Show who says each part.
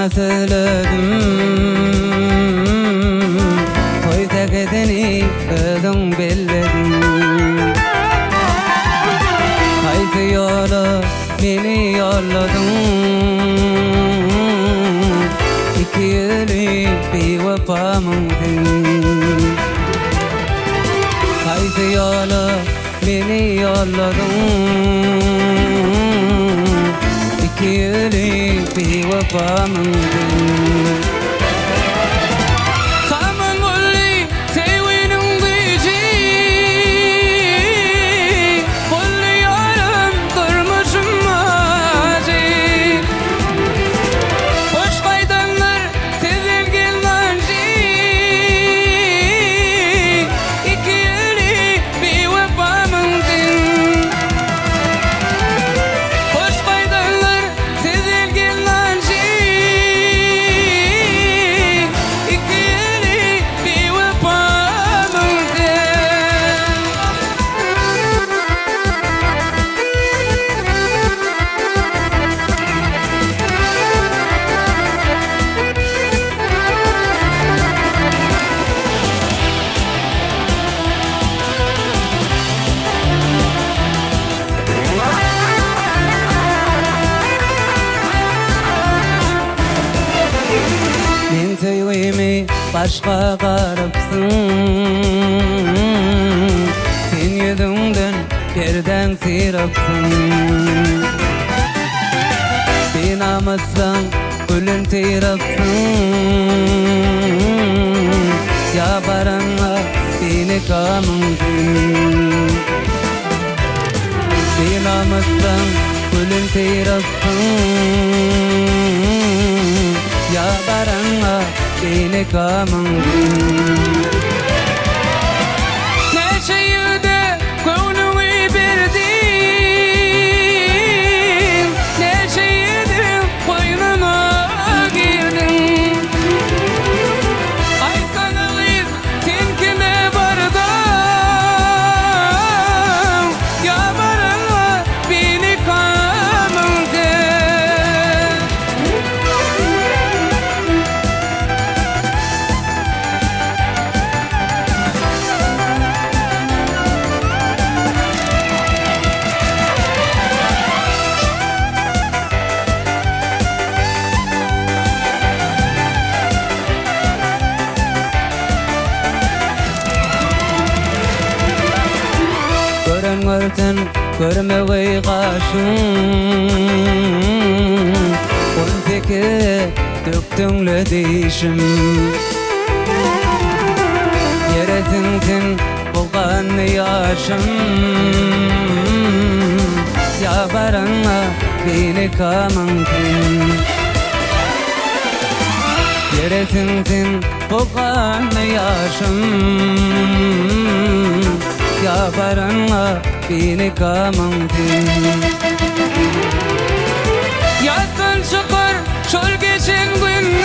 Speaker 1: sana söyledim. Koyta gideni özün belledin. Kaysi yola beni yolladın. İki yüzlü bir vefamıydın. Kaysi yola beni yolladın. İki yüzlü bir vefamıydın. Sevimi başka garipsin. Sen yüzünden yerden sırapsın. Bir namuslan gülün tirapsın. Ya barana beni kamıldın. Bir namuslan gülün tirapsın. Ya barana beni kamıldın. Neçe yılda gönlümü verdin. Neçe yılda koynuma girdin. Ay sanalıyız sen kime vardın. Ya barana beni kamıldın. Görsen görmeyi kaşın. On fikir döktün ledişim. Yeresin sen bulgan yaşım. Ya barana beni kamıldın. Yeresin sen bulgan yaşım. Ya barana beni kamıldın. Yattan çıkar çöl geçen günler.